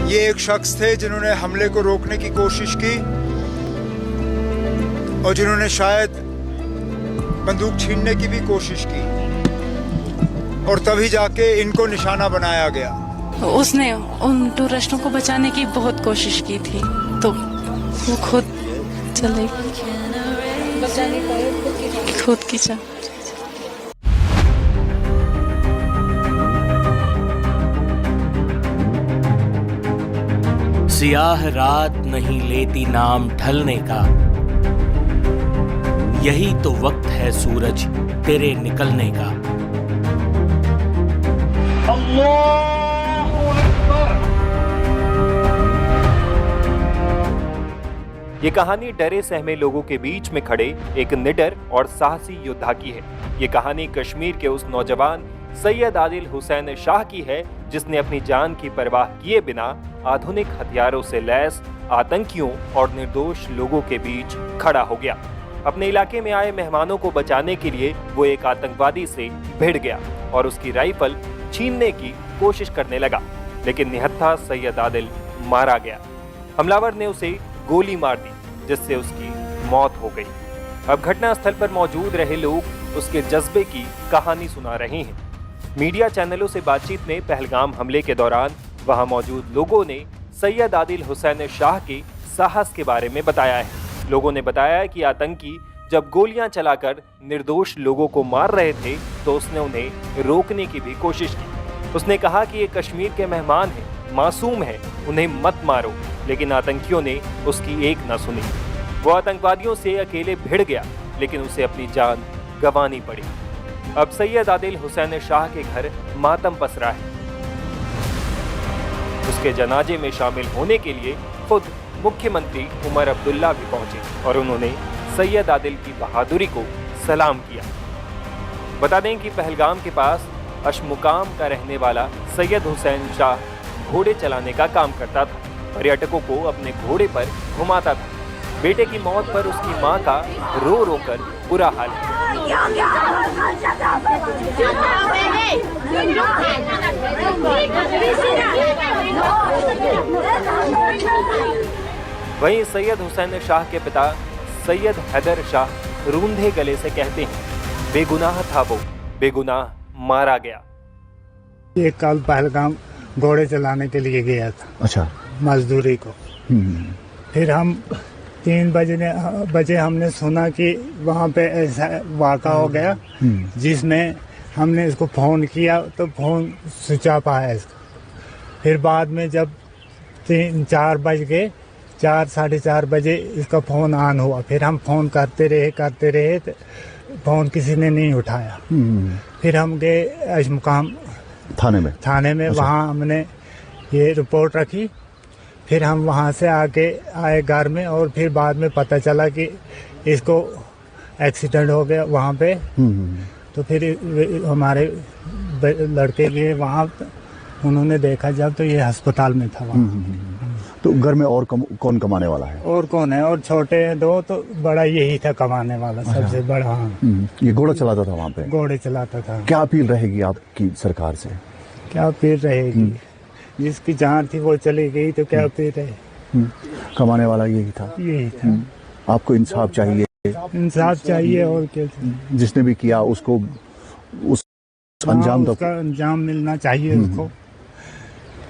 ये एक शख्स थे जिन्होंने हमले को रोकने की कोशिश की और जिन्होंने शायद बंदूक छीनने की भी कोशिश की और तभी जाके इनको निशाना बनाया गया। उसने उन टूरिस्टों को बचाने की बहुत कोशिश की थी तो वो खुद चले बचाने पाए खुद की चाह। सियाह रात नहीं लेती नाम ढलने का, यही तो वक्त है सूरज तेरे निकलने का। अल्लाहू अकबर। ये कहानी डरे सहमे लोगों के बीच में खड़े एक निडर और साहसी योद्धा की है। ये कहानी कश्मीर के उस नौजवान सैयद आदिल हुसैन शाह की है जिसने अपनी जान की परवाह किए बिना आधुनिक हथियारों से लैस आतंकियों और निर्दोष लोगों के बीच खड़ा हो गया। अपने इलाके में आए मेहमानों को बचाने के लिए वो एक आतंकवादी से भिड़ गया और उसकी राइफल छीनने की कोशिश करने लगा, लेकिन निहत्था सैयद आदिल मारा गया। हमलावर ने उसे गोली मार दी जिससे उसकी मौत हो गई। अब घटनास्थल पर मौजूद रहे लोग उसके जज्बे की कहानी सुना रहे हैं। मीडिया चैनलों से बातचीत में पहलगाम हमले के दौरान वहां मौजूद लोगों ने सैयद आदिल हुसैन शाह के साहस के बारे में बताया है। लोगों ने बताया कि आतंकी जब गोलियां चलाकर निर्दोष लोगों को मार रहे थे तो उसने उन्हें रोकने की भी कोशिश की। उसने कहा कि ये कश्मीर के मेहमान हैं, मासूम हैं, उन्हें मत मारो, लेकिन आतंकियों ने उसकी एक न सुनी। वो आतंकवादियों से अकेले भिड़ गया, लेकिन उसे अपनी जान गंवानी पड़ी। अब सैयद आदिल हुसैन शाह के घर मातम पसरा है। उसके जनाजे में शामिल होने के लिए खुद मुख्यमंत्री उमर अब्दुल्ला भी पहुंचे और उन्होंने सैयद आदिल की बहादुरी को सलाम किया। बता दें कि पहलगाम के पास अशमुकाम का रहने वाला सैयद हुसैन शाह घोड़े चलाने का काम करता था। पर्यटकों को अपने घोड़े पर घुमाता था। बेटे की मौत पर उसकी मां का रो रो कर बुरा हाल है। वहीं सैयद हुसैन शाह के पिता सैयद हैदर शाह रूंधे गले से कहते हैं, बेगुनाह था वो, बेगुनाह मारा गया। ये कल पहलगाम घोड़े चलाने के लिए गया था। अच्छा। मजदूरी को। फिर हम 3 बजे हमने सुना कि वहाँ पे ऐसा वाक़ा हो गया, जिसमें हमने इसको फ़ोन किया तो फ़ोन स्विच ऑफ आया इसका। फिर बाद में जब 3-4 बज गए, 4-4:30 बजे इसका फ़ोन ऑन हुआ। फिर हम फ़ोन करते रहे तो फ़ोन किसी ने नहीं उठाया। फिर हम गए अशमुकाम थाने में। अच्छा। वहाँ हमने ये रिपोर्ट रखी। फिर हम वहाँ से आके आए घर में और फिर बाद में पता चला कि इसको एक्सीडेंट हो गया वहाँ पे। तो फिर हमारे लड़के गए वहाँ, उन्होंने देखा जब तो ये अस्पताल में था वहाँ। तो घर में और कौन कमाने वाला है? और कौन है? और छोटे हैं 2, तो बड़ा यही था कमाने वाला, सबसे बड़ा। हाँ। ये घोड़ा चलाता था वहाँ पे? घोड़े चलाता था। क्या अपील रहेगी आपकी सरकार से? क्या अपील रहेगी? जिसकी जान थी वो चली गई तो क्या अपील रहे? कमाने वाला यही था। आपको इंसाफ चाहिए? इंसाफ चाहिए और क्या। जिसने भी किया उसको उस अंजाम तक उसका अंजाम मिलना चाहिए उसको।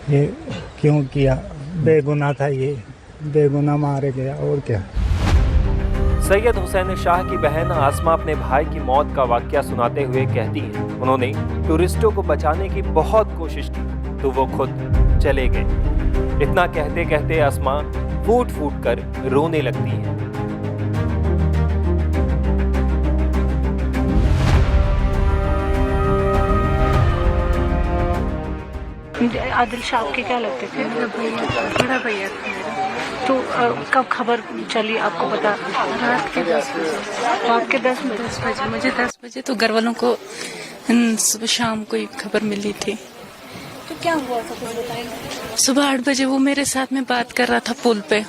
ये क्यों किया? बेगुनाह था, ये बेगुनाह मारे गया और क्या। सैयद हुसैन शाह की बहन आसमा अपने भाई की मौत का वाकया सुनाते हुए कहती है, उन्होंने टूरिस्टों को बचाने की बहुत कोशिश की तो वो खुद चले गए। इतना कहते कहते आसमा फूट फूट कर रोने लगती है। आदिल शाह के क्या लगते थे? बड़ा भैया था मेरा। तो कब खबर चली आपको? पता रात के 10 बजे। रात के 10 बजे मुझे 10 बजे तो घर वालों को सुबह शाम को खबर मिली थी। तो क्या हुआ था कुछ बताएंगे? सुबह 8 बजे वो मेरे साथ में बात कर रहा था पुल पे।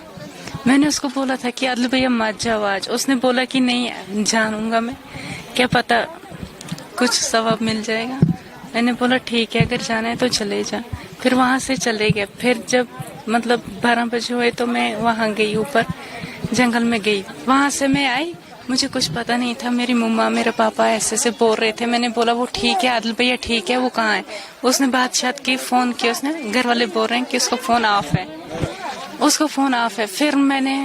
मैंने उसको बोला था कि आदिल भैया मत जाओ आज। उसने बोला कि नहीं जानूंगा मैं, क्या पता कुछ सवाब मिल जाएगा। मैंने बोला ठीक है, अगर जाना है तो चले जा। फिर वहाँ से चले गए। फिर जब मतलब 12 बजे हुए तो मैं वहाँ गई, ऊपर जंगल में गई। वहाँ से मैं आई, मुझे कुछ पता नहीं था। मेरी मम्मा मेरे पापा ऐसे से बोल रहे थे। मैंने बोला वो ठीक है, आदिल भैया ठीक है, वो कहाँ है? उसने बात की, फोन किया उसने। घर वाले बोल रहे हैं कि उसका फोन ऑफ है, उसका फोन ऑफ है। फिर मैंने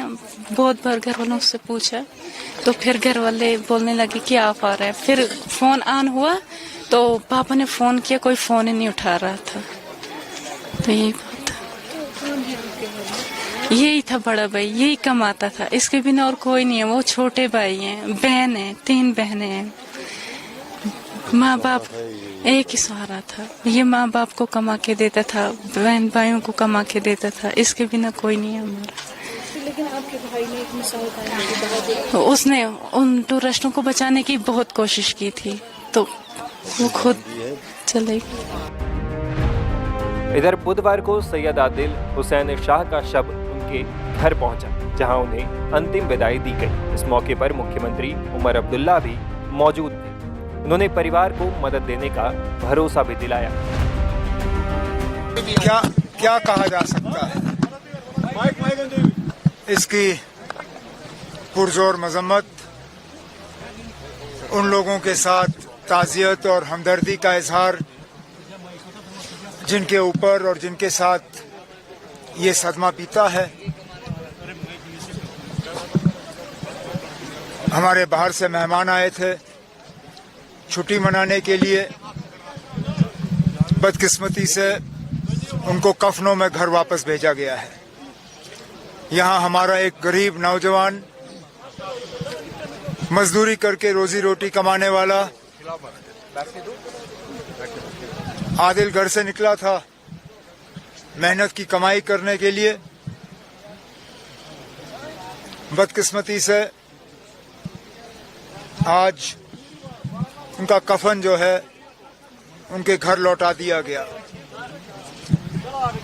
बहुत बार घर वालों से पूछा, तो फिर घर वाले बोलने लगे कि ऑफ आ रहा है। फिर फोन ऑन हुआ तो पापा ने फोन किया, कोई फोन ही नहीं उठा रहा था। तो यही बात था, यही था बड़ा भाई, यही कमाता था, इसके बिना और कोई नहीं है। वो छोटे भाई हैं, बहन है, 3 बहनें हैं। माँ बाप एक ही सहारा था। ये माँ बाप को कमा के देता था, बहन भाइयों को कमा के देता था, इसके बिना कोई नहीं है हमारा। लेकिन आपके भाई ने एक मिसाल कायम की, उसने उन टूरिस्टों को बचाने की बहुत कोशिश की थी, तो वो खुद चले गए। इधर बुधवार को सैयद आदिल हुसैन शाह का शव उनके घर पहुंचा, जहां उन्हें अंतिम विदाई दी गई। इस मौके पर मुख्यमंत्री उमर अब्दुल्ला भी मौजूद थे। उन्होंने परिवार को मदद देने का भरोसा भी दिलाया। क्या कहा जा सकता है? इसकी पुरजोर मजम्मत, उन लोगों के साथ ताज़ियत और हमदर्दी का इजहार जिनके ऊपर और जिनके साथ ये सदमा पीता है। हमारे बाहर से मेहमान आए थे छुट्टी मनाने के लिए। बदकिस्मती से उनको कफनों में घर वापस भेजा गया है। यहाँ हमारा एक गरीब नौजवान, मजदूरी करके रोजी रोटी कमाने वाला आदिल घर से निकला था मेहनत की कमाई करने के लिए। बदकिस्मती से आज उनका कफन जो है उनके घर लौटा दिया गया।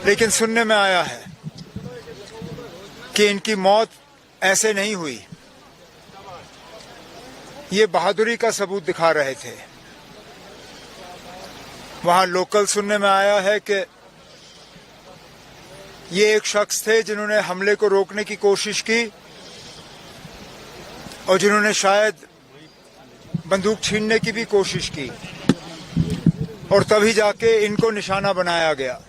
लेकिन सुनने में आया है कि इनकी मौत ऐसे नहीं हुई, ये बहादुरी का सबूत दिखा रहे थे। वहां लोकल सुनने में आया है कि ये एक शख्स थे जिन्होंने हमले को रोकने की कोशिश की और जिन्होंने शायद बंदूक छीनने की भी कोशिश की, और तभी जाके इनको निशाना बनाया गया।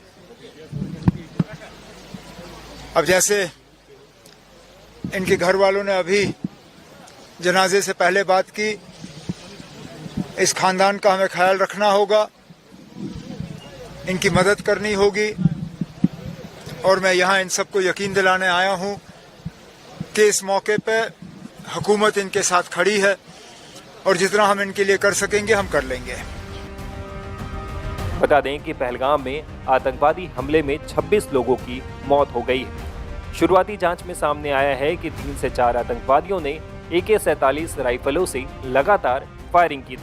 अब जैसे इनके घर वालों ने अभी जनाजे से पहले बात की, इस खानदान का हमें ख्याल रखना होगा, इनकी मदद करनी होगी। और मैं यहाँ इन सबको यकीन दिलाने आया हूँ कि इस मौके पे हुकूमत इनके साथ खड़ी है और जितना हम इनके लिए कर सकेंगे हम कर लेंगे। बता दें कि पहलगाम में आतंकवादी हमले में 26 लोगों की मौत हो गई है। शुरुआती जांच में सामने आया है कि 3 से 4 आतंकवादियों ने AK-47 राइफलों से लगातार फायरिंग की थी।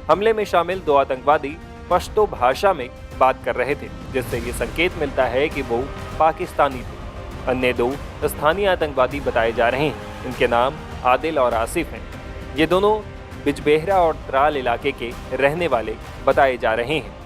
हमले में शामिल 2 आतंकवादी पश्तो भाषा में बात कर रहे थे, जिससे ये संकेत मिलता है कि वो पाकिस्तानी थे। अन्य 2 स्थानीय आतंकवादी बताए जा रहे हैं। इनके नाम आदिल और आसिफ हैं। ये दोनों बिजबेहरा और त्राल इलाके के रहने वाले बताए जा रहे हैं।